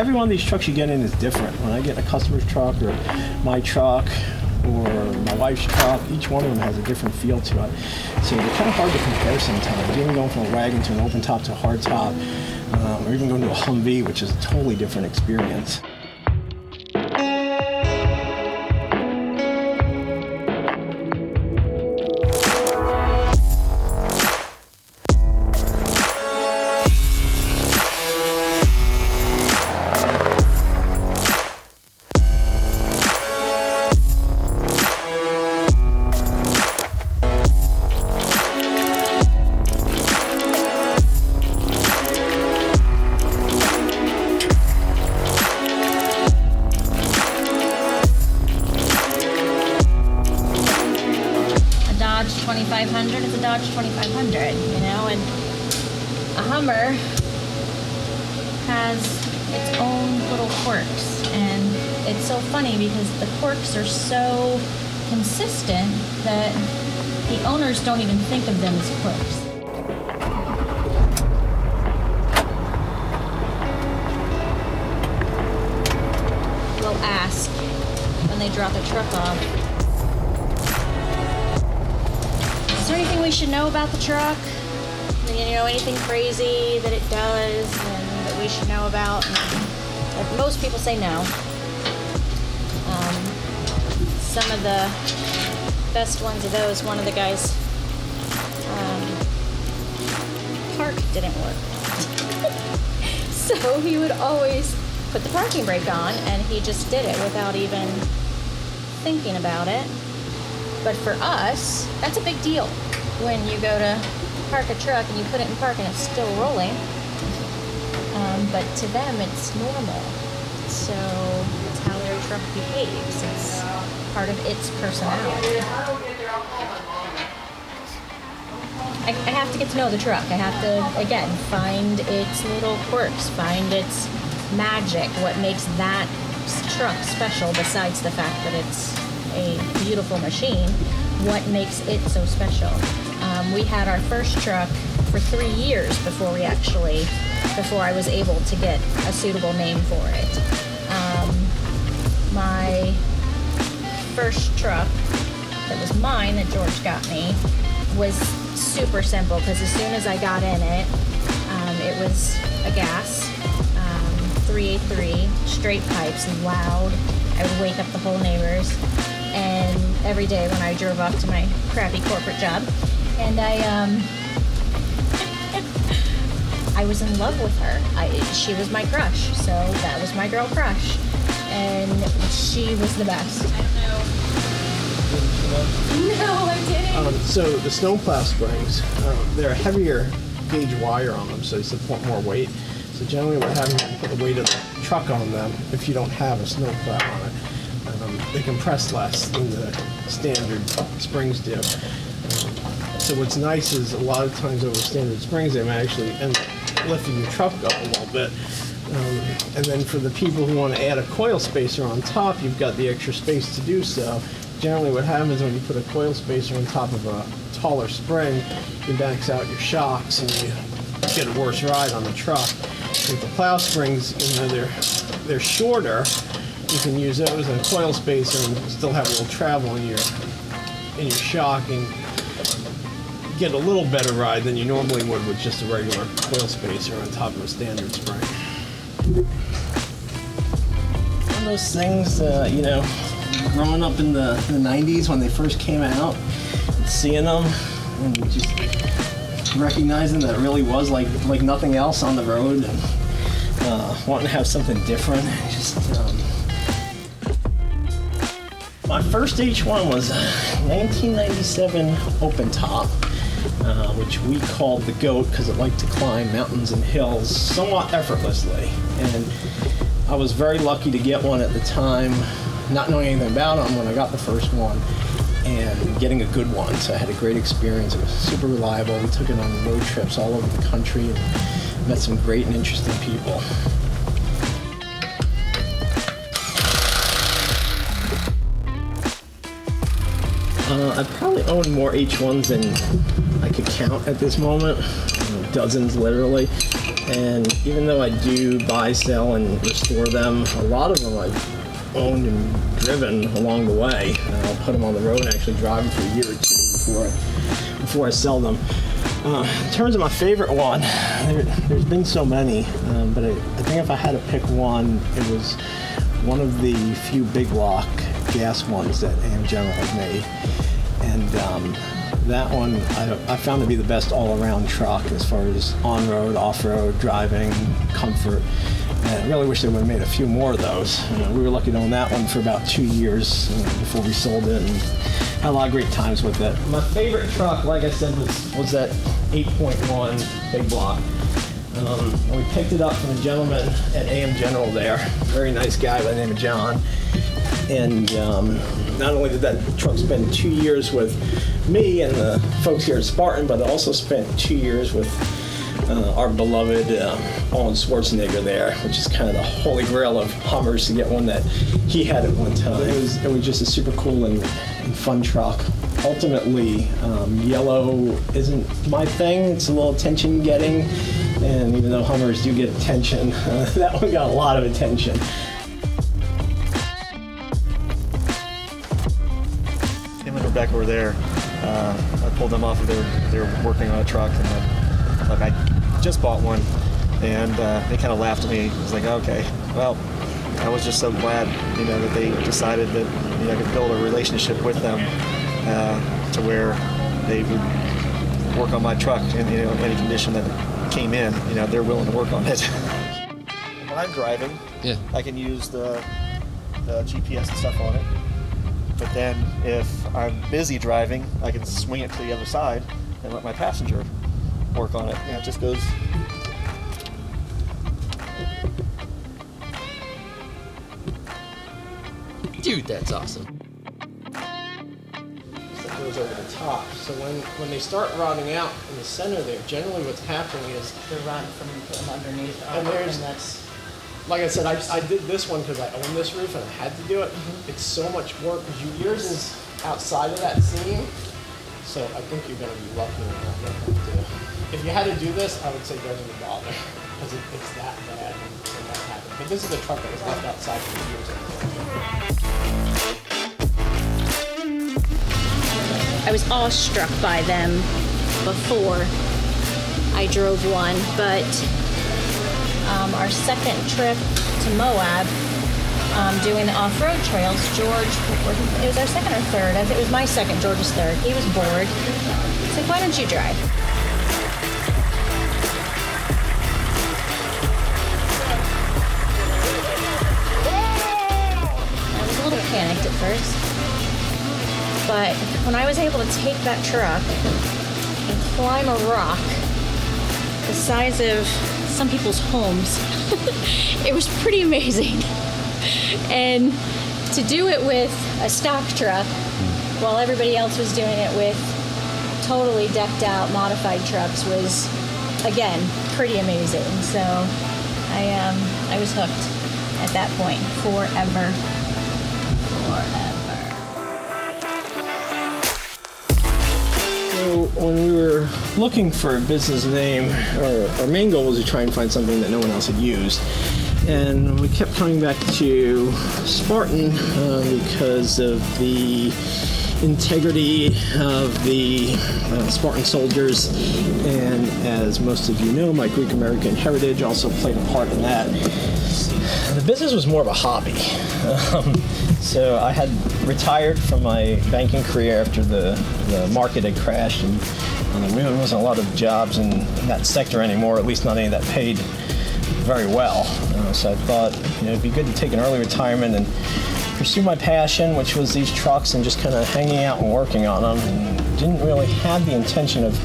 every one of these trucks you get in is different. When I get in a customer's truck or my truck or my wife's truck, each one of them has a different feel to it. So they're kind of hard to compare sometimes. Even going from a wagon to an open top to a hard top, or even going to a Humvee, which is a totally different experience. It's a Dodge 2500, you know, and a Hummer has its own little quirks, and it's so funny because the quirks are so consistent that the owners don't even think of them as quirks. They'll ask when they drop a truck off, is there anything we should know about the truck? You know, anything crazy that it does and that we should know about? And most people say no. Some of the best ones of those, one of the guys' park didn't work. So he would always put the parking brake on, and he just did it without even thinking about it. But for us, that's a big deal when you go to park a truck and you put it in park and it's still rolling. But to them, it's normal. So it's how their truck behaves. It's part of its personality. I have to get to know the truck. I have to, again, find its little quirks, find its magic, what makes that truck special besides the fact that it's a beautiful machine. What makes it so special? We had our first truck for 3 years before I was able to get a suitable name for it. My first truck that was mine that George got me was super simple because as soon as I got in it, it was a gas, 383, straight pipes, loud. I would wake up the whole neighbors. And every day when I drove off to my crappy corporate job, and I was in love with her. She was my crush, so that was my girl crush, and she was the best. No, I didn't. So the snowplow springs, they're a heavier gauge wire on them, so they support more weight. So generally what happens is you put the weight of the truck on them if you don't have a snowplow on it. They compress less than the standard springs do. So what's nice is a lot of times over standard springs, they might actually end up lifting your truck up a little bit. And then for the people who want to add a coil spacer on top, you've got the extra space to do so. Generally what happens when you put a coil spacer on top of a taller spring, you max out your shocks and you get a worse ride on the truck. With the plow springs, even though they're shorter, you can use those in a coil spacer and still have a little travel in your shock and get a little better ride than you normally would with just a regular coil spacer on top of a standard spring. One of those things, you know, growing up in the 90s when they first came out, and seeing them and just recognizing that it really was like nothing else on the road, and wanting to have something different. My first H1 was 1997 open top, which we called the GOAT because it liked to climb mountains and hills somewhat effortlessly. And I was very lucky to get one at the time, not knowing anything about them when I got the first one, and getting a good one. So I had a great experience. It was super reliable. We took it on road trips all over the country and met some great and interesting people. I probably own more H1s than I could count at this moment, dozens literally. And even though I do buy, sell, and restore them, a lot of them I've owned and driven along the way. I'll put them on the road and actually drive them for a year or two before I sell them. In terms of my favorite one, there's been so many, but I think if I had to pick one, it was one of the few big block gas ones that AM General has made. And that one I found to be the best all-around truck as far as on-road, off-road, driving, comfort. And I really wish they would have made a few more of those. We were lucky to own that one for about 2 years before we sold it, and had a lot of great times with it. My favorite truck, like I said, was that 8.1 big block. And we picked it up from a gentleman at AM General there, very nice guy by the name of John. And not only did that truck spend 2 years with me and the folks here at Spartan, but it also spent 2 years with our beloved Arnold Schwarzenegger there, which is kind of the holy grail of Hummers, to get one that he had at one time. It was just a super cool and fun truck. Ultimately, yellow isn't my thing. It's a little attention getting, and even though Hummers do get attention, that one got a lot of attention. Him and Rebecca were there. I pulled them off of they were working on a truck, and I just bought one, and they kind of laughed at me. I was like, okay, well, I was just so glad, that they decided that I could build a relationship with them to where they would work on my truck in any condition that it came in. They're willing to work on it. When I'm driving, I can use the GPS and stuff on it. But then if I'm busy driving, I can swing it to the other side and let my passenger work on it. It just goes. Dude, that's awesome. That goes over the top. So when they start rotting out in the center there, generally what's happening is They're rotting from underneath. And that's, like I said, I did this one because I own this roof and I had to do it. It's so much work because yours is outside of that seam. So I think you're going to be lucky enough not to have to. If you had to do this, I would say don't even bother because it's that bad when that happened. But this is a truck that was left outside for years ago. I was awestruck by them before I drove one, but our second trip to Moab, doing the off-road trails, George, it was our second or third, I think it was my second, George's third. He was bored. He's like, why don't you drive? I was a little panicked at first, but when I was able to take that truck and climb a rock the size of some people's homes, it was pretty amazing. And to do it with a stock truck while everybody else was doing it with totally decked out modified trucks was, again, pretty amazing. So I was hooked at that point forever. So when we were looking for a business name, our main goal was to try and find something that no one else had used. And we kept coming back to Spartan because of the integrity of the Spartan soldiers. And as most of you know, my Greek American heritage also played a part in that. The business was more of a hobby. So I had retired from my banking career after the market had crashed, and there really wasn't a lot of jobs in that sector anymore, at least not any that paid very well. So I thought it'd be good to take an early retirement and pursue my passion, which was these trucks, and just kind of hanging out and working on them. And didn't really have the intention of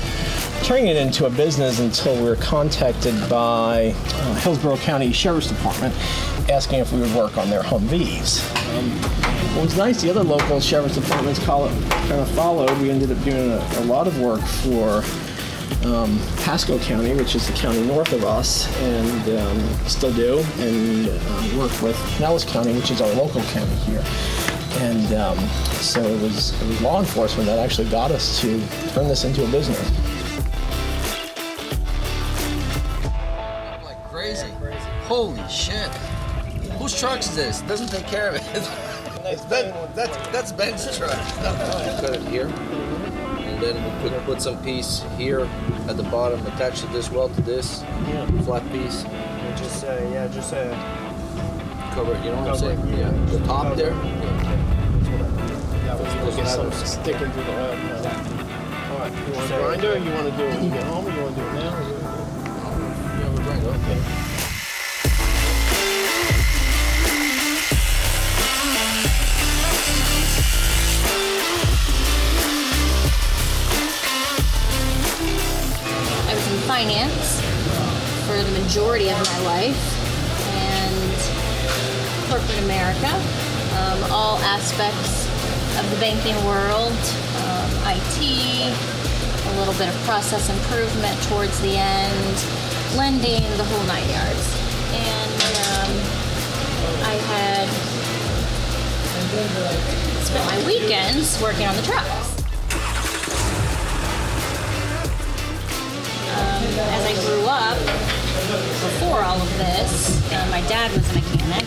turning it into a business until we were contacted by Hillsborough County Sheriff's Department asking if we would work on their Humvees. What was nice, the other local sheriff's departments kind of followed. We ended up doing a lot of work for Pasco County, which is the county north of us, and still do, and work with Pinellas County, which is our local county here. And so it was law enforcement that actually got us to turn this into a business. Holy shit. Whose truck is this? Doesn't take care of it. That's Ben's truck. Cut it here, and then we put some piece here at the bottom, attached to this well to this flat piece. Just Cover it. You know what I'm saying? Cover, Yeah. The top there. That was Doesn't get some matter. sticking through the oil. All right, you want a grinder? You want to do it when you get home, or you want to do it now? Yeah, we're right. Okay. I was in finance for the majority of my life and corporate America, all aspects of the banking world, IT, a little bit of process improvement towards the end, lending, the whole 9 yards. And I had spent my weekends working on the trucks. As I grew up, before all of this, my dad was a mechanic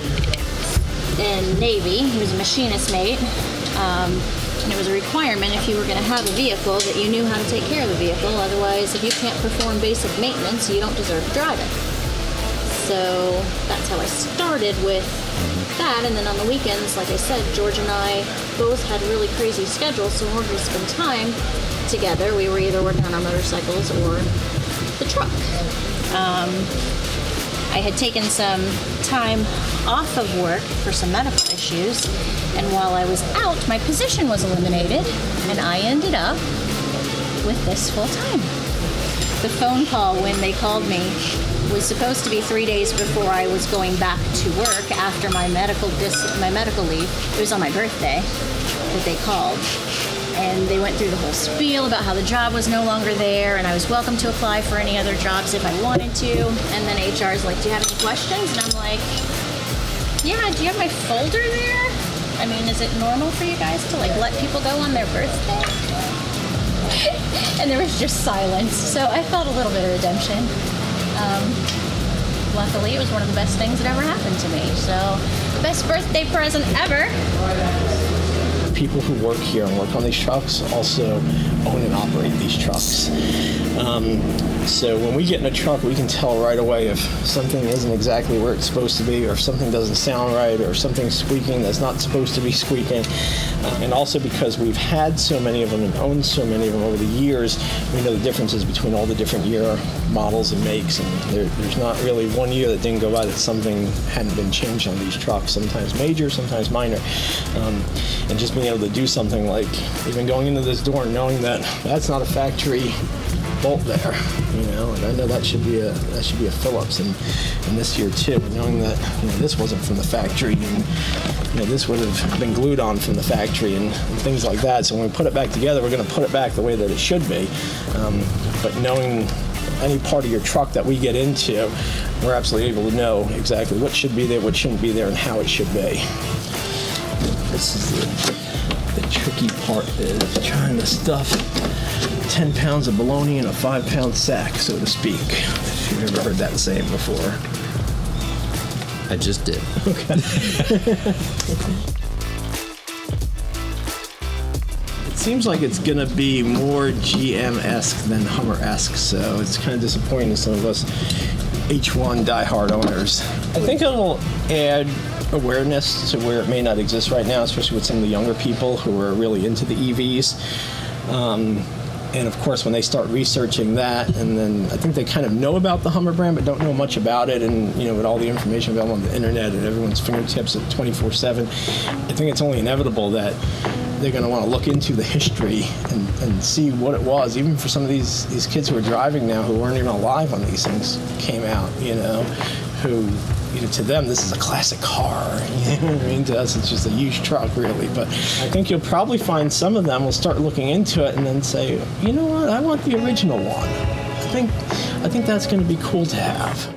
in Navy. He was a machinist mate. And it was a requirement if you were going to have a vehicle that you knew how to take care of the vehicle. Otherwise, if you can't perform basic maintenance, you don't deserve to drive it. So that's how I started with that. And then on the weekends, like I said, George and I both had really crazy schedules. So in order to spend time together, we were either working on our motorcycles or the truck. I had taken some time off of work for some medical issues, and while I was out, my position was eliminated, and I ended up with this full time. The phone call when they called me was supposed to be 3 days before I was going back to work after my medical leave. It was on my birthday that they called. And they went through the whole spiel about how the job was no longer there and I was welcome to apply for any other jobs if I wanted to. And then HR is like, do you have any questions? And I'm like, yeah, do you have my folder there? I mean, is it normal for you guys to like let people go on their birthday? And there was just silence. So I felt a little bit of redemption. Luckily, it was one of the best things that ever happened to me. So, best birthday present ever. People who work here and work on these trucks also own and operate these trucks. So when we get in a truck, we can tell right away if something isn't exactly where it's supposed to be, or if something doesn't sound right, or something's squeaking that's not supposed to be squeaking. And also because we've had so many of them and owned so many of them over the years, we know the differences between all the different year models and makes. And there's not really one year that didn't go by that something hadn't been changed on these trucks, sometimes major, sometimes minor. And just being able to do something like even going into this door and knowing that that's not a factory bolt there, you know, and I know that should be a Phillips, and this year too, knowing that, you know, this wasn't from the factory, and you know, this would have been glued on from the factory and things like that. So when we put it back together, we're going to put it back the way that it should be. But knowing any part of your truck that we get into, we're absolutely able to know exactly what should be there, what shouldn't be there, and how it should be. This is the tricky part, is trying to stuff 10 pounds of bologna in a 5-pound sack, so to speak. If you've ever heard that saying before. I just did. Okay. It seems like it's gonna be more GM-esque than Hummer-esque, so it's kind of disappointing to some of us H1 diehard owners. I think it'll add awareness to where it may not exist right now, especially with some of the younger people who are really into the EVs. And of course, when they start researching that, and then I think they kind of know about the Hummer brand, but don't know much about it. And you know, with all the information available on the internet at everyone's fingertips at 24/7, I think it's only inevitable that they're going to want to look into the history and see what it was. Even for some of these kids who are driving now, who weren't even alive when these things came out, you know, who, you know, to them, this is a classic car. You know what I mean? To us, it's just a used truck, really. But I think you'll probably find some of them will start looking into it and then say, you know what, I want the original one. I think that's going to be cool to have.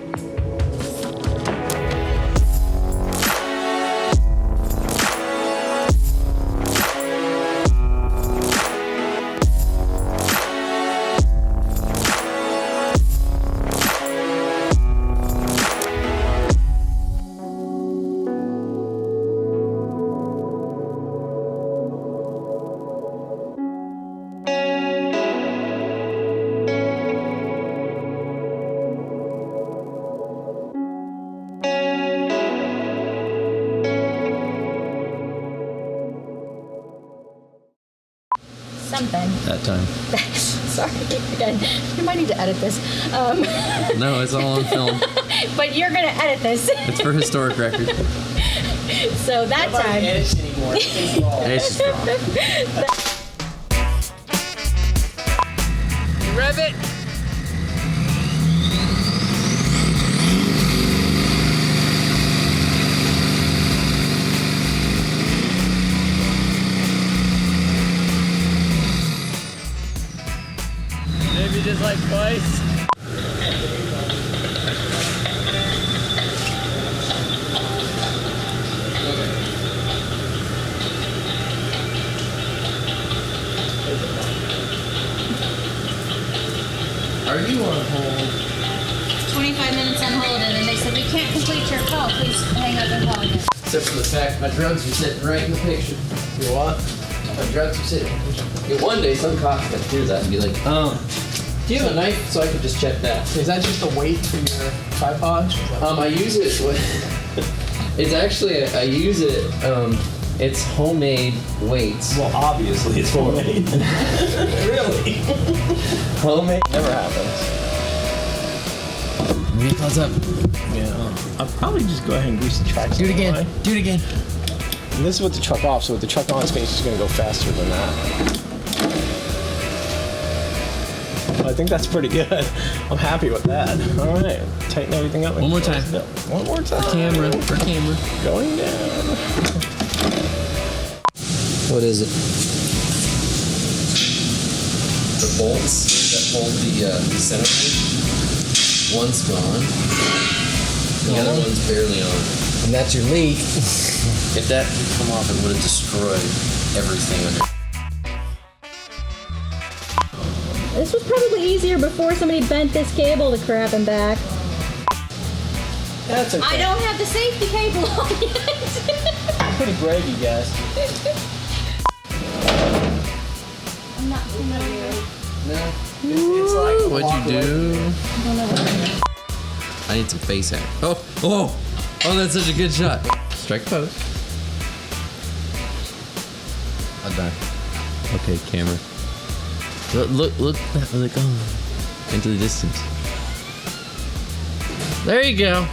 that time. Sorry, again, you might need to edit this. No, it's all on film. But you're gonna edit this. It's for historic record. So that time. anymore. It's just wrong. Rev it. Maybe just like twice. Are you on hold? 25 minutes on hold, and then they said, we can't complete your call. Please hang up and call again. Except for the fact my drugs are sitting right in the picture. You what? My drugs are sitting. Yeah, one day some cops might hear that and be like, do you have a knife so I could just check that? Is that just a weight for your tripod? I use it. It's actually I use it. It's homemade weights. Well, obviously it's homemade. Really? Homemade never happens. Get close up. Yeah. I'll probably just go ahead and grease the tracks. Do it again. anyway. Do it again. And this is with the truck off, so with the truck on, it's just going to go faster than that. I think that's pretty good. I'm happy with that. All right, tighten everything up. One more time. One more time. For camera. Going down. What is it? The bolts that hold the center ring. One's gone. The other one's barely on. And that's your leak. If that had come off, it would have destroyed everything under. This was probably easier before somebody bent this cable to crap and back. That's okay. I don't have the safety cable on yet. Pretty brave, you guys. I'm not familiar. No. It's like What'd you do? I don't know what it is. I need some face hack. Oh, that's such a good shot. Strike pose. I'm done. Okay, camera. Look, oh, into the distance. There you go.